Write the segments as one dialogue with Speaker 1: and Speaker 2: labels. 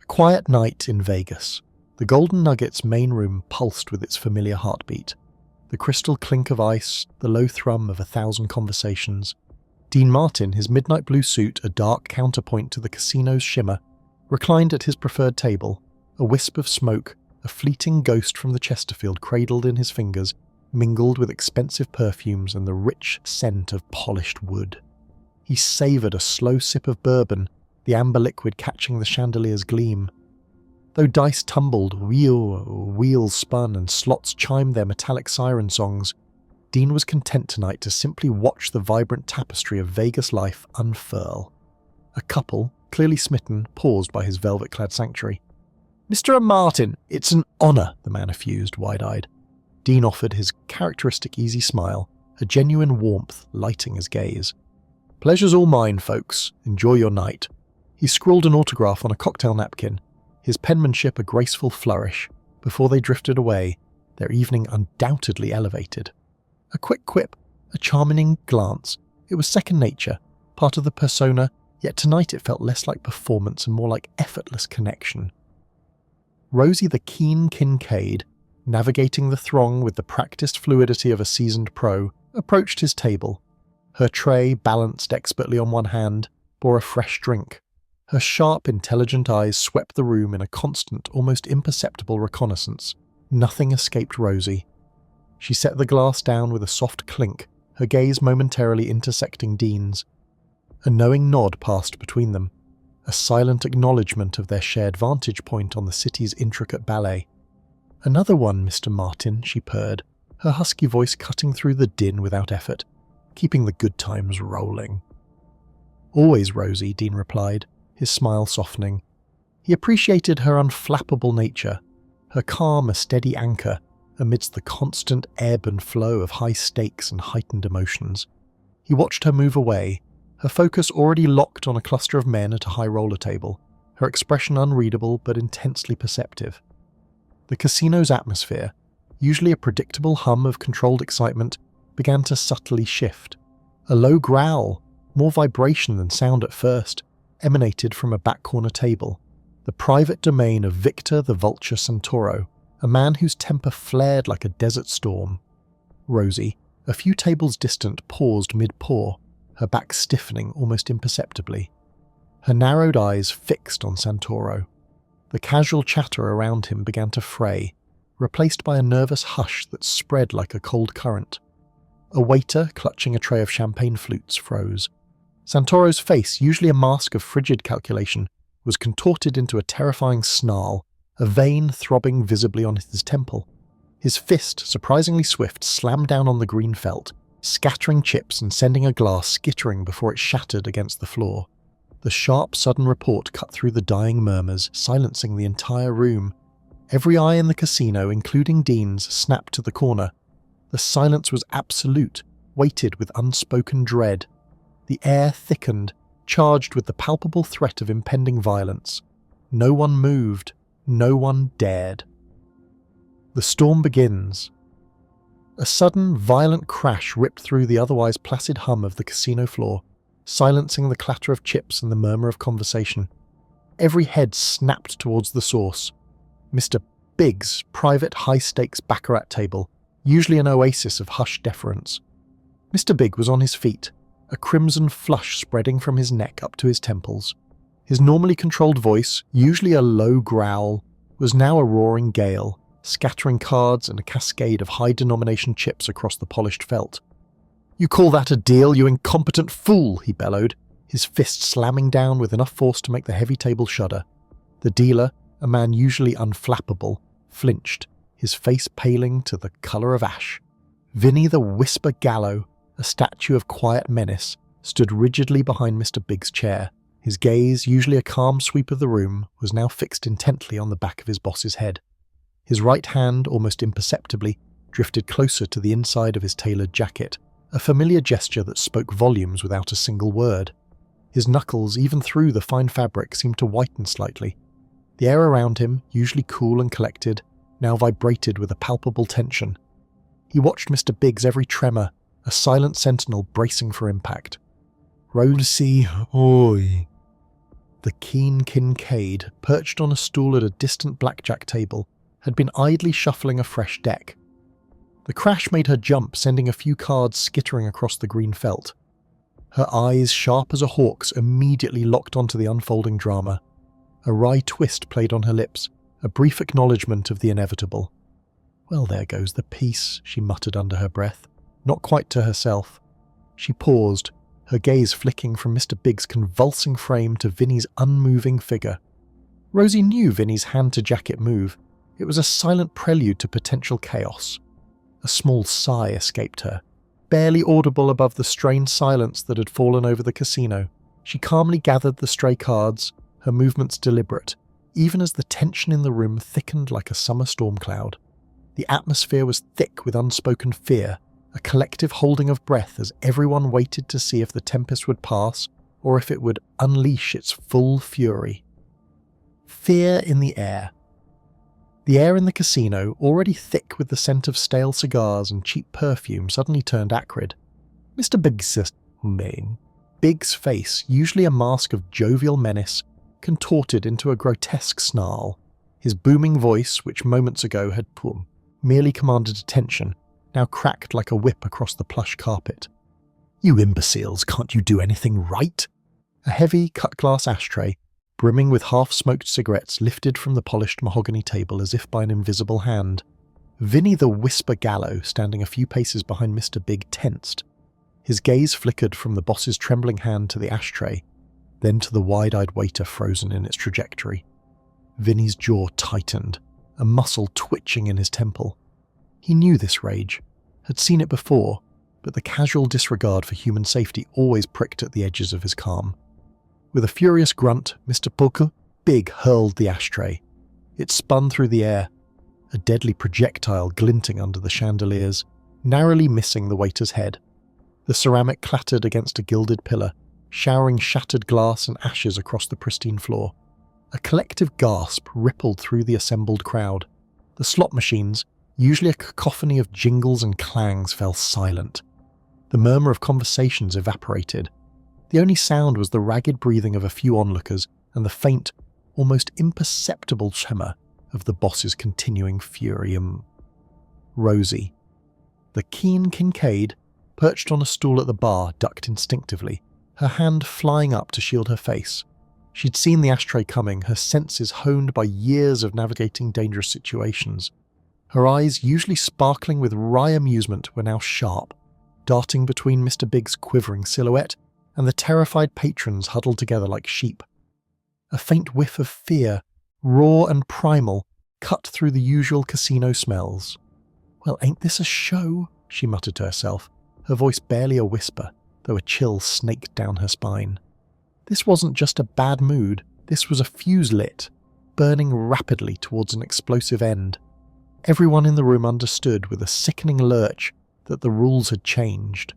Speaker 1: quiet night in Vegas. The Golden Nugget's main room pulsed with its familiar heartbeat. The crystal clink of ice, the low thrum of 1,000 conversations. Dean Martin, his midnight blue suit a dark counterpoint to the casino's shimmer, reclined at his preferred table, a wisp of smoke, a fleeting ghost from the Chesterfield cradled in his fingers, mingled with expensive perfumes and the rich scent of polished wood. He savoured a slow sip of bourbon, the amber liquid catching the chandelier's gleam. Though dice tumbled, wheels spun, and slots chimed their metallic siren songs, Dean was content tonight to simply watch the vibrant tapestry of Vegas life unfurl. A couple, clearly smitten, paused by his velvet-clad sanctuary. "Mr. Martin, it's an honour," the man effused, wide-eyed. Dean offered his characteristic easy smile, a genuine warmth lighting his gaze. "Pleasure's all mine, folks. Enjoy your night." He scrawled an autograph on a cocktail napkin, his penmanship a graceful flourish. Before they drifted away, their evening undoubtedly elevated. A quick quip, a charming glance. It was second nature, part of the persona, yet tonight it felt less like performance and more like effortless connection. Rosie the keen Kincaid, navigating the throng with the practiced fluidity of a seasoned pro, approached his table. Her tray, balanced expertly on one hand, bore a fresh drink. Her sharp, intelligent eyes swept the room in a constant, almost imperceptible reconnaissance. Nothing escaped Rosie. She set the glass down with a soft clink, her gaze momentarily intersecting Dean's. A knowing nod passed between them, a silent acknowledgement of their shared vantage point on the city's intricate ballet. "Another one, Mr. Martin," she purred, her husky voice cutting through the din without effort, keeping the good times rolling. "Always, Rosie," Dean replied, his smile softening. He appreciated her unflappable nature, her calm, a steady anchor amidst the constant ebb and flow of high stakes and heightened emotions. He watched her move away, her focus already locked on a cluster of men at a high roller table, her expression unreadable but intensely perceptive. The casino's atmosphere, usually a predictable hum of controlled excitement, began to subtly shift. A low growl, more vibration than sound at first, emanated from a back corner table, the private domain of Victor the Vulture Santoro, a man whose temper flared like a desert storm. Rosie, a few tables distant, paused mid-pour, her back stiffening almost imperceptibly. Her narrowed eyes fixed on Santoro. The casual chatter around him began to fray, replaced by a nervous hush that spread like a cold current. A waiter, clutching a tray of champagne flutes, froze. Santoro's face, usually a mask of frigid calculation, was contorted into a terrifying snarl, a vein throbbing visibly on his temple. His fist, surprisingly swift, slammed down on the green felt, scattering chips and sending a glass skittering before it shattered against the floor. The sharp, sudden report cut through the dying murmurs, silencing the entire room. Every eye in the casino, including Dean's, snapped to the corner. The silence was absolute, weighted with unspoken dread. The air thickened, charged with the palpable threat of impending violence. No one moved, no one dared. The storm begins. A sudden, violent crash ripped through the otherwise placid hum of the casino floor, silencing the clatter of chips and the murmur of conversation. Every head snapped towards the source. Mr. Big's private high-stakes baccarat table, usually an oasis of hushed deference. Mr. Big was on his feet, a crimson flush spreading from his neck up to his temples. His normally controlled voice, usually a low growl, was now a roaring gale, scattering cards and a cascade of high-denomination chips across the polished felt. "You call that a deal, you incompetent fool!" he bellowed, his fist slamming down with enough force to make the heavy table shudder. The dealer, a man usually unflappable, flinched, his face paling to the colour of ash. Vinny the Whisper Gallo, a statue of quiet menace, stood rigidly behind Mr. Big's chair. His gaze, usually a calm sweep of the room, was now fixed intently on the back of his boss's head. His right hand, almost imperceptibly, drifted closer to the inside of his tailored jacket, a familiar gesture that spoke volumes without a single word. His knuckles, even through the fine fabric, seemed to whiten slightly. The air around him, usually cool and collected, now vibrated with a palpable tension. He watched Mr. Big's every tremor, a silent sentinel bracing for impact. "Rosie, oi." The The keen Kincaid, perched on a stool at a distant blackjack table, had been idly shuffling a fresh deck. The crash made her jump, sending a few cards skittering across the green felt. Her eyes, sharp as a hawk's, immediately locked onto the unfolding drama. A wry twist played on her lips, a brief acknowledgement of the inevitable. "Well, there goes the piece," she muttered under her breath, not quite to herself. She paused, her gaze flicking from Mr. Big's convulsing frame to Vinny's unmoving figure. Rosie knew Vinny's hand-to-jacket move. It was a silent prelude to potential chaos. A small sigh escaped her, barely audible above the strained silence that had fallen over the casino. She calmly gathered the stray cards, her movements deliberate, even as the tension in the room thickened like a summer storm cloud. The atmosphere was thick with unspoken fear, a collective holding of breath as everyone waited to see if the tempest would pass or if it would unleash its full fury. Fear in the air. The air in the casino, already thick with the scent of stale cigars and cheap perfume, suddenly turned acrid. Mr. Big's face, usually a mask of jovial menace, contorted into a grotesque snarl. His booming voice, which moments ago had merely commanded attention, now cracked like a whip across the plush carpet. "You imbeciles, can't you do anything right?" A heavy, cut-glass ashtray, brimming with half-smoked cigarettes, lifted from the polished mahogany table as if by an invisible hand. Vinny the Whisper Gallo, standing a few paces behind Mr. Big, tensed. His gaze flickered from the boss's trembling hand to the ashtray, then to the wide-eyed waiter frozen in its trajectory. Vinny's jaw tightened, a muscle twitching in his temple. He knew this rage, had seen it before, but the casual disregard for human safety always pricked at the edges of his calm. With a furious grunt, Mr. Big hurled the ashtray. It spun through the air, a deadly projectile glinting under the chandeliers, narrowly missing the waiter's head. The ceramic clattered against a gilded pillar, showering shattered glass and ashes across the pristine floor. A collective gasp rippled through the assembled crowd. The slot machines, usually a cacophony of jingles and clangs, fell silent. The murmur of conversations evaporated. The only sound was the ragged breathing of a few onlookers and the faint, almost imperceptible tremor of the boss's continuing fury. Rosie. The keen Kincaid, perched on a stool at the bar, ducked instinctively, her hand flying up to shield her face. She'd seen the ashtray coming, her senses honed by years of navigating dangerous situations. Her eyes, usually sparkling with wry amusement, were now sharp, darting between Mr. Big's quivering silhouette and the terrified patrons huddled together like sheep. A faint whiff of fear, raw and primal, cut through the usual casino smells. "Well, ain't this a show?" she muttered to herself, her voice barely a whisper, though a chill snaked down her spine. This wasn't just a bad mood, this was a fuse lit, burning rapidly towards an explosive end. Everyone in the room understood with a sickening lurch that the rules had changed.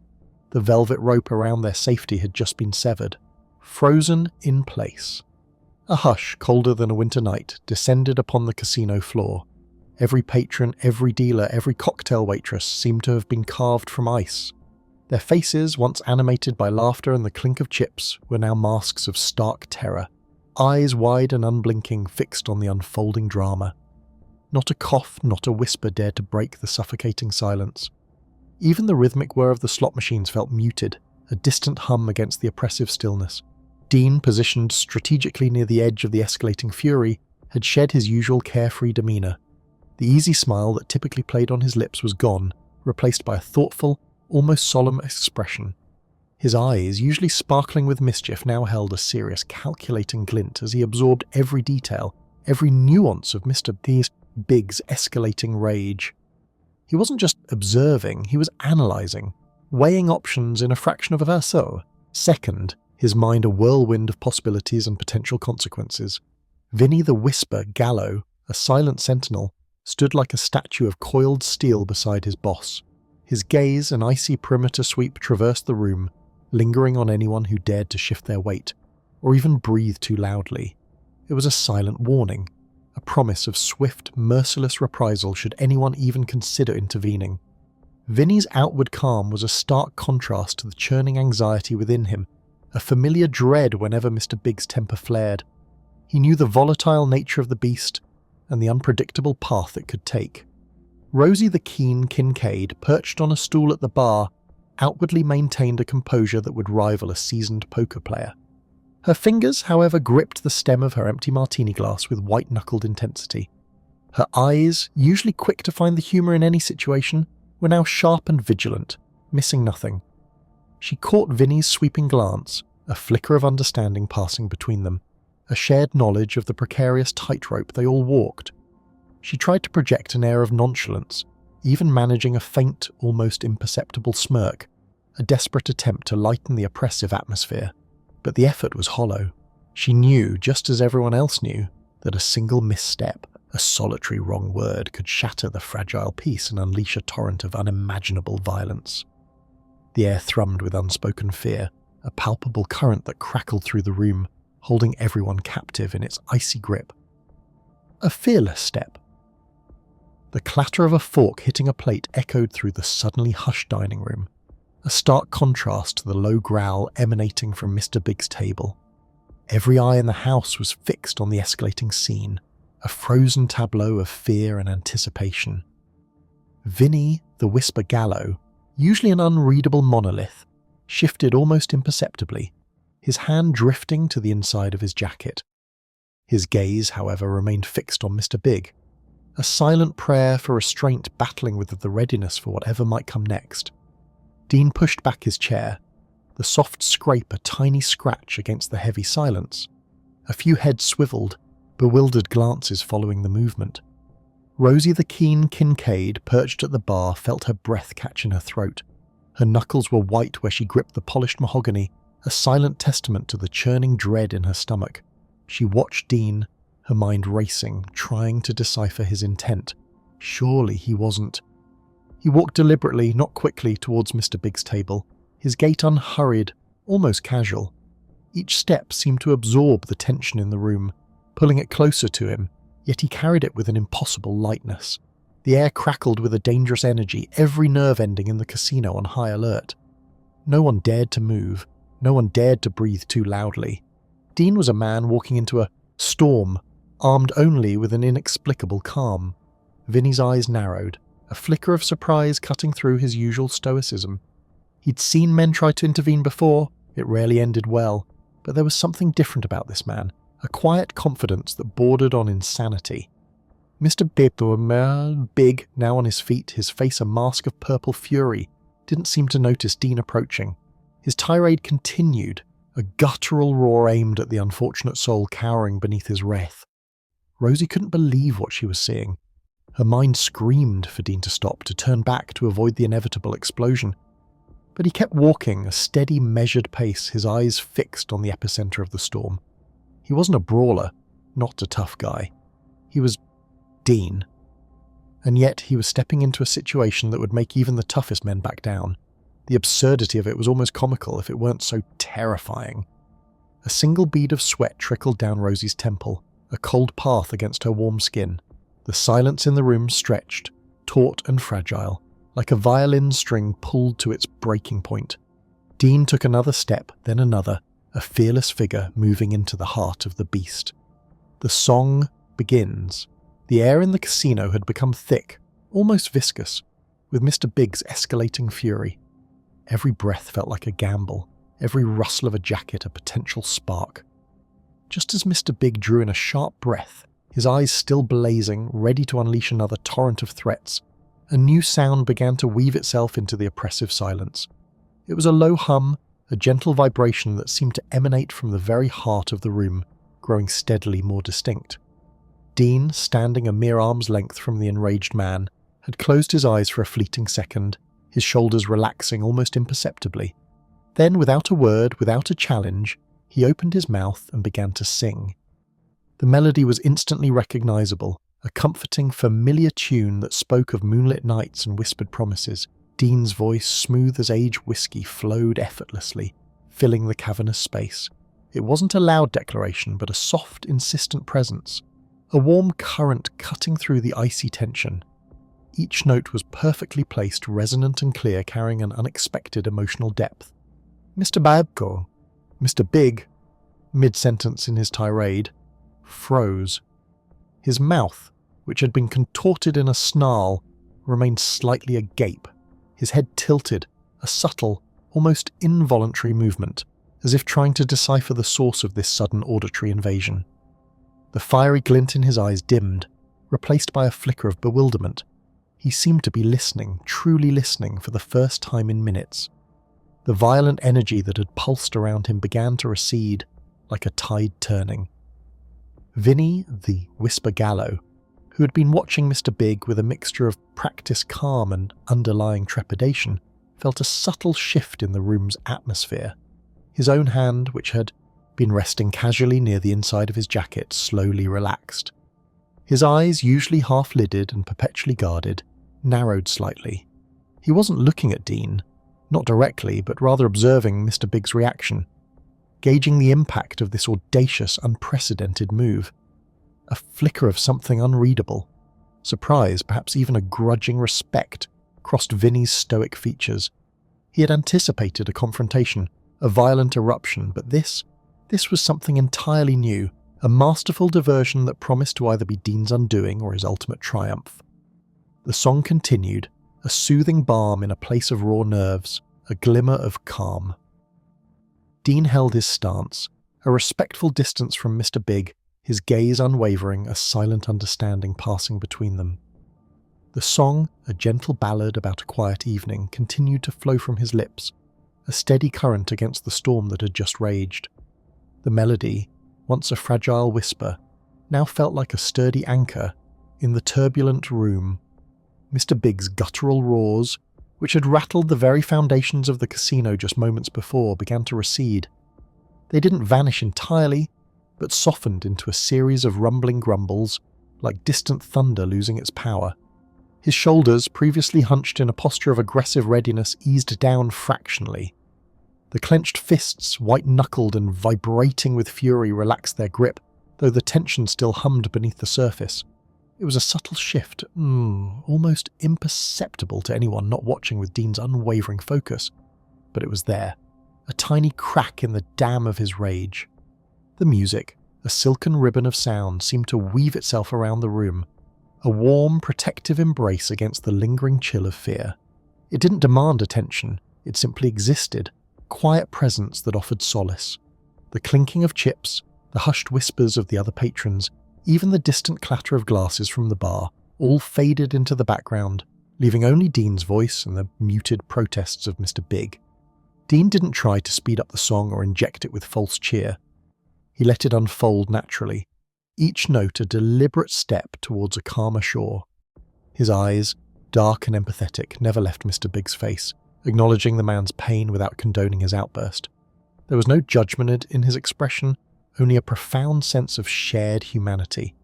Speaker 1: The velvet rope around their safety had just been severed, frozen in place. A hush, colder than a winter night, descended upon the casino floor. Every patron, every dealer, every cocktail waitress seemed to have been carved from ice. Their faces, once animated by laughter and the clink of chips, were now masks of stark terror, eyes wide and unblinking, fixed on the unfolding drama. Not a cough, not a whisper dared to break the suffocating silence. Even the rhythmic whir of the slot machines felt muted, a distant hum against the oppressive stillness. Dean, positioned strategically near the edge of the escalating fury, had shed his usual carefree demeanour. The easy smile that typically played on his lips was gone, replaced by a thoughtful, almost solemn expression. His eyes, usually sparkling with mischief, now held a serious, calculating glint as he absorbed every detail, every nuance of Mr. Big's escalating rage. He wasn't just observing, he was analysing, weighing options in a fraction of a second, his mind a whirlwind of possibilities and potential consequences. Vinny the Whisper Gallo, a silent sentinel, stood like a statue of coiled steel beside his boss. His gaze, an icy perimeter sweep, traversed the room, lingering on anyone who dared to shift their weight, or even breathe too loudly. It was a silent warning, a promise of swift, merciless reprisal should anyone even consider intervening. Vinny's outward calm was a stark contrast to the churning anxiety within him, a familiar dread whenever Mr. Big's temper flared. He knew the volatile nature of the beast and the unpredictable path it could take. Rosie the keen Kincaid, perched on a stool at the bar, outwardly maintained a composure that would rival a seasoned poker player. Her fingers, however, gripped the stem of her empty martini glass with white-knuckled intensity. Her eyes, usually quick to find the humour in any situation, were now sharp and vigilant, missing nothing. She caught Vinny's sweeping glance, a flicker of understanding passing between them, a shared knowledge of the precarious tightrope they all walked. She tried to project an air of nonchalance, even managing a faint, almost imperceptible smirk, a desperate attempt to lighten the oppressive atmosphere. But the effort was hollow. She knew, just as everyone else knew, that a single misstep, a solitary wrong word, could shatter the fragile peace and unleash a torrent of unimaginable violence. The air thrummed with unspoken fear, a palpable current that crackled through the room, holding everyone captive in its icy grip. A fearless step. The clatter of a fork hitting a plate echoed through the suddenly hushed dining room, a stark contrast to the low growl emanating from Mr. Big's table. Every eye in the house was fixed on the escalating scene, a frozen tableau of fear and anticipation. Vinny, the Whisper Gallo, usually an unreadable monolith, shifted almost imperceptibly, his hand drifting to the inside of his jacket. His gaze, however, remained fixed on Mr. Big, a silent prayer for restraint battling with the readiness for whatever might come next. Dean pushed back his chair, the soft scrape a tiny scratch against the heavy silence. A few heads swiveled, bewildered glances following the movement. Rosie the keen Kincaid, perched at the bar, felt her breath catch in her throat. Her knuckles were white where she gripped the polished mahogany, a silent testament to the churning dread in her stomach. She watched Dean, her mind racing, trying to decipher his intent. Surely he wasn't. He walked deliberately, not quickly, towards Mr. Big's table, his gait unhurried, almost casual. Each step seemed to absorb the tension in the room, pulling it closer to him, yet he carried it with an impossible lightness. The air crackled with a dangerous energy, every nerve ending in the casino on high alert. No one dared to move, no one dared to breathe too loudly. Dean was a man walking into a storm, armed only with an inexplicable calm. Vinny's eyes narrowed, a flicker of surprise cutting through his usual stoicism. He'd seen men try to intervene before, it rarely ended well, but there was something different about this man, a quiet confidence that bordered on insanity. Mr. Big, now on his feet, his face a mask of purple fury, didn't seem to notice Dean approaching. His tirade continued, a guttural roar aimed at the unfortunate soul cowering beneath his wrath. Rosie couldn't believe what she was seeing. Her mind screamed for Dean to stop, to turn back to avoid the inevitable explosion. But he kept walking, a steady, measured pace, his eyes fixed on the epicenter of the storm. He wasn't a brawler, not a tough guy. He was Dean. And yet he was stepping into a situation that would make even the toughest men back down. The absurdity of it was almost comical if it weren't so terrifying. A single bead of sweat trickled down Rosie's temple, a cold path against her warm skin. The silence in the room stretched, taut and fragile, like a violin string pulled to its breaking point. Dean took another step, then another, a fearless figure moving into the heart of the beast. The song begins. The air in the casino had become thick, almost viscous, with Mr. Big's escalating fury. Every breath felt like a gamble, every rustle of a jacket a potential spark. Just as Mr. Big drew in a sharp breath, his eyes still blazing, ready to unleash another torrent of threats, a new sound began to weave itself into the oppressive silence. It was a low hum, a gentle vibration that seemed to emanate from the very heart of the room, growing steadily more distinct. Dean, standing a mere arm's length from the enraged man, had closed his eyes for a fleeting second, his shoulders relaxing almost imperceptibly. Then, without a word, without a challenge, he opened his mouth and began to sing. The melody was instantly recognizable, a comforting, familiar tune that spoke of moonlit nights and whispered promises. Dean's voice, smooth as aged whiskey, flowed effortlessly, filling the cavernous space. It wasn't a loud declaration, but a soft, insistent presence, a warm current cutting through the icy tension. Each note was perfectly placed, resonant and clear, carrying an unexpected emotional depth. "Mr. Babko, Mr. Big, mid-sentence in his tirade, froze. His mouth, which had been contorted in a snarl, remained slightly agape, his head tilted, a subtle, almost involuntary movement, as if trying to decipher the source of this sudden auditory invasion. The fiery glint in his eyes dimmed, replaced by a flicker of bewilderment. He seemed to be listening, truly listening, for the first time in minutes. The violent energy that had pulsed around him began to recede, like a tide turning. Vinny, the Whisper Gallo, who had been watching Mr. Big with a mixture of practiced calm and underlying trepidation, felt a subtle shift in the room's atmosphere. His own hand, which had been resting casually near the inside of his jacket, slowly relaxed. His eyes, usually half-lidded and perpetually guarded, narrowed slightly. He wasn't looking at Dean, not directly, but rather observing Mr. Big's reaction, gauging the impact of this audacious, unprecedented move. A flicker of something unreadable, surprise, perhaps even a grudging respect, crossed Vinny's stoic features. He had anticipated a confrontation, a violent eruption, but this was something entirely new, a masterful diversion that promised to either be Dean's undoing or his ultimate triumph. The song continued, a soothing balm in a place of raw nerves, a glimmer of calm. Dean held his stance, a respectful distance from Mr. Big, his gaze unwavering, a silent understanding passing between them. The song, a gentle ballad about a quiet evening, continued to flow from his lips, a steady current against the storm that had just raged. The melody, once a fragile whisper, now felt like a sturdy anchor in the turbulent room. Mr. Big's guttural roars, which had rattled the very foundations of the casino just moments before, began to recede. They didn't vanish entirely, but softened into a series of rumbling grumbles, like distant thunder losing its power. His shoulders, previously hunched in a posture of aggressive readiness, eased down fractionally. The clenched fists, white-knuckled and vibrating with fury, relaxed their grip, though the tension still hummed beneath the surface. It was a subtle shift, almost imperceptible to anyone not watching with Dean's unwavering focus, but it was there, a tiny crack in the dam of his rage. The music, a silken ribbon of sound, seemed to weave itself around the room, a warm, protective embrace against the lingering chill of fear. It didn't demand attention, it simply existed, quiet presence that offered solace. The clinking of chips, the hushed whispers of the other patrons, even the distant clatter of glasses from the bar, all faded into the background, leaving only Dean's voice and the muted protests of Mr. Big. Dean didn't try to speed up the song or inject it with false cheer. He let it unfold naturally, each note a deliberate step towards a calmer shore. His eyes, dark and empathetic, never left Mr. Big's face, acknowledging the man's pain without condoning his outburst. There was no judgment in his expression, only a profound sense of shared humanity.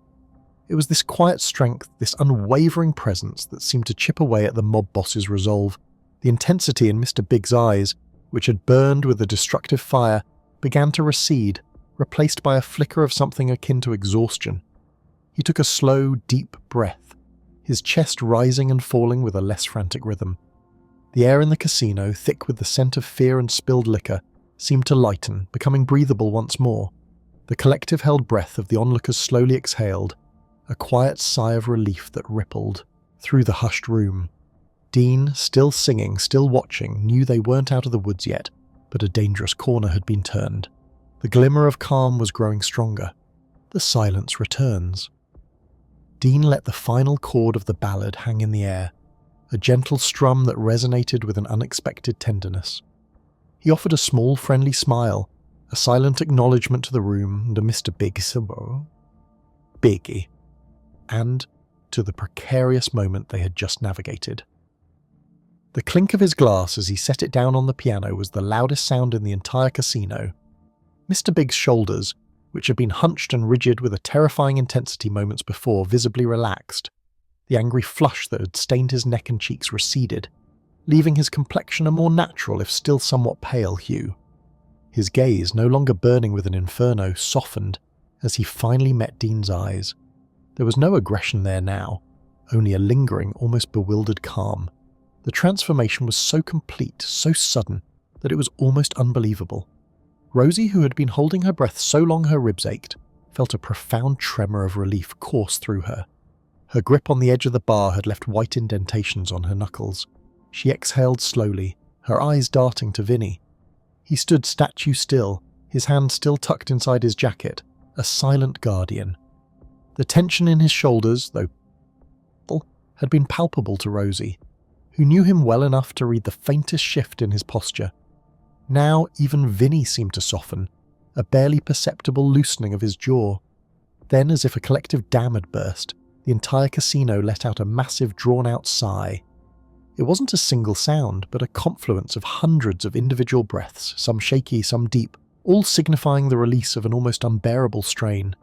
Speaker 1: It was this quiet strength, this unwavering presence that seemed to chip away at the mob boss's resolve. The intensity in Mr. Big's eyes, which had burned with a destructive fire, began to recede, replaced by a flicker of something akin to exhaustion. He took a slow, deep breath, his chest rising and falling with a less frantic rhythm. The air in the casino, thick with the scent of fear and spilled liquor, seemed to lighten, becoming breathable once more. The collective held breath of the onlookers slowly exhaled, a quiet sigh of relief that rippled through the hushed room. Dean, still singing, still watching, knew they weren't out of the woods yet, but a dangerous corner had been turned. The glimmer of calm was growing stronger. The silence returns. Dean let the final chord of the ballad hang in the air, a gentle strum that resonated with an unexpected tenderness. He offered a small, friendly smile, a silent acknowledgement to the room and to Mr. Biggie, and to the precarious moment they had just navigated. The clink of his glass as he set it down on the piano was the loudest sound in the entire casino. Mr. Big's shoulders, which had been hunched and rigid with a terrifying intensity moments before, visibly relaxed. The angry flush that had stained his neck and cheeks receded, leaving his complexion a more natural, if still somewhat pale, hue. His gaze, no longer burning with an inferno, softened as he finally met Dean's eyes. There was no aggression there now, only a lingering, almost bewildered calm. The transformation was so complete, so sudden, that it was almost unbelievable. Rosie, who had been holding her breath so long her ribs ached, felt a profound tremor of relief course through her. Her grip on the edge of the bar had left white indentations on her knuckles. She exhaled slowly, her eyes darting to Vinny. He stood statue still, his hand still tucked inside his jacket, a silent guardian. The tension in his shoulders, though had been palpable to Rosie, who knew him well enough to read the faintest shift in his posture. Now even Vinny seemed to soften, a barely perceptible loosening of his jaw. Then, as if a collective dam had burst, the entire casino let out a massive drawn-out sigh. It wasn't a single sound, but a confluence of hundreds of individual breaths, some shaky, some deep, all signifying the release of an almost unbearable strain.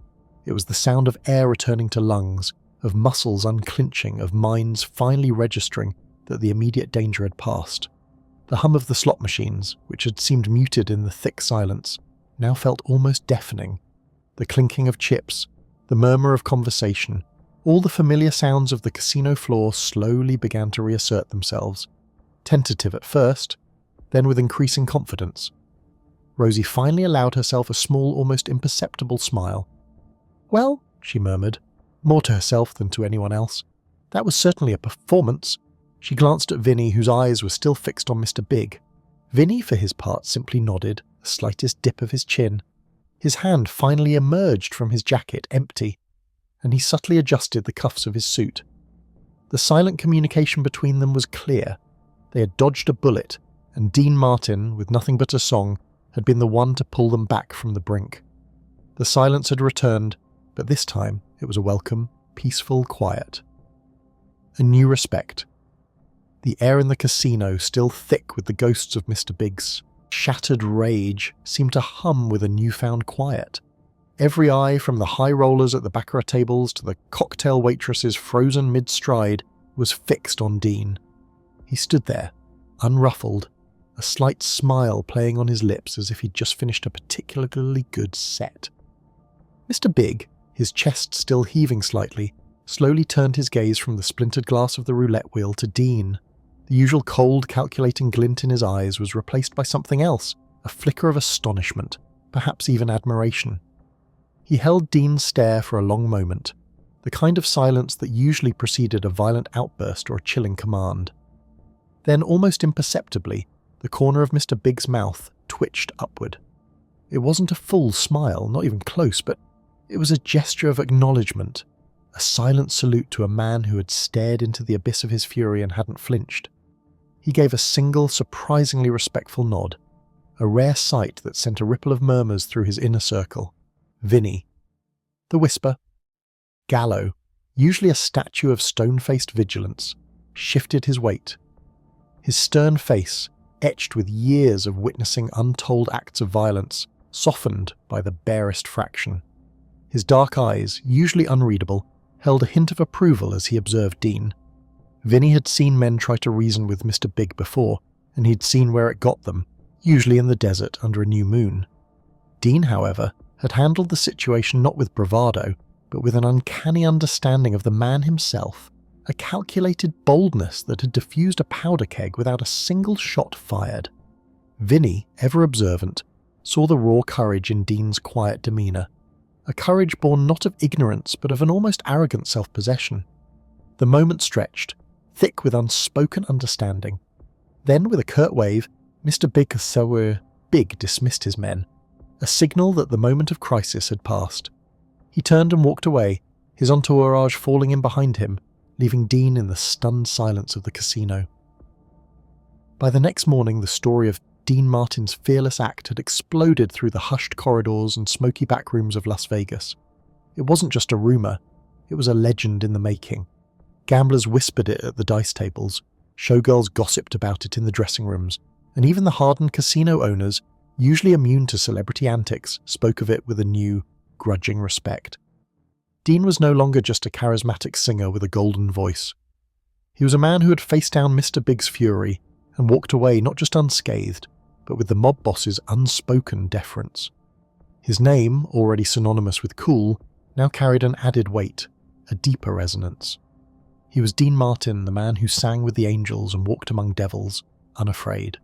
Speaker 1: It was the sound of air returning to lungs, of muscles unclenching, of minds finally registering that the immediate danger had passed. The hum of the slot machines, which had seemed muted in the thick silence, now felt almost deafening. The clinking of chips, the murmur of conversation, all the familiar sounds of the casino floor slowly began to reassert themselves, tentative at first, then with increasing confidence. Rosie finally allowed herself a small, almost imperceptible smile. "Well," she murmured, more to herself than to anyone else, "that was certainly a performance." She glanced at Vinny, whose eyes were still fixed on Mr. Big. Vinny, for his part, simply nodded, the slightest dip of his chin. His hand finally emerged from his jacket, empty, and he subtly adjusted the cuffs of his suit. The silent communication between them was clear. They had dodged a bullet, and Dean Martin, with nothing but a song, had been the one to pull them back from the brink. The silence had returned, but this time it was a welcome, peaceful quiet. A new respect. The air in the casino, still thick with the ghosts of Mr. Big's shattered rage, seemed to hum with a newfound quiet. Every eye, from the high rollers at the baccarat tables to the cocktail waitresses frozen mid-stride, was fixed on Dean. He stood there, unruffled, a slight smile playing on his lips as if he'd just finished a particularly good set. Mr. Big, his chest still heaving slightly, slowly turned his gaze from the splintered glass of the roulette wheel to Dean. The usual cold, calculating glint in his eyes was replaced by something else, a flicker of astonishment, perhaps even admiration. He held Dean's stare for a long moment, the kind of silence that usually preceded a violent outburst or a chilling command. Then, almost imperceptibly, the corner of Mr. Big's mouth twitched upward. It wasn't a full smile, not even close, but it was a gesture of acknowledgement, a silent salute to a man who had stared into the abyss of his fury and hadn't flinched. He gave a single, surprisingly respectful nod, a rare sight that sent a ripple of murmurs through his inner circle. Vinny. The whisper. Gallo, usually a statue of stone-faced vigilance, shifted his weight. His stern face, etched with years of witnessing untold acts of violence, softened by the barest fraction. His dark eyes, usually unreadable, held a hint of approval as he observed Dean. Vinny had seen men try to reason with Mr. Big before, and he'd seen where it got them, usually in the desert under a new moon. Dean, however, had handled the situation not with bravado, but with an uncanny understanding of the man himself, a calculated boldness that had diffused a powder keg without a single shot fired. Vinny, ever observant, saw the raw courage in Dean's quiet demeanour, a courage born not of ignorance but of an almost arrogant self-possession. The moment stretched, thick with unspoken understanding. Then, with a curt wave, Mr. Big dismissed his men, a signal that the moment of crisis had passed. He turned and walked away, his entourage falling in behind him, leaving Dean in the stunned silence of the casino. By the next morning, the story of Dean Martin's fearless act had exploded through the hushed corridors and smoky backrooms of Las Vegas. It wasn't just a rumour, it was a legend in the making. Gamblers whispered it at the dice tables, showgirls gossiped about it in the dressing rooms, and even the hardened casino owners, usually immune to celebrity antics, spoke of it with a new, grudging respect. Dean was no longer just a charismatic singer with a golden voice. He was a man who had faced down Mr. Big's fury and walked away not just unscathed, but with the mob boss's unspoken deference. His name, already synonymous with cool, now carried an added weight, a deeper resonance. He was Dean Martin, the man who sang with the angels and walked among devils, unafraid.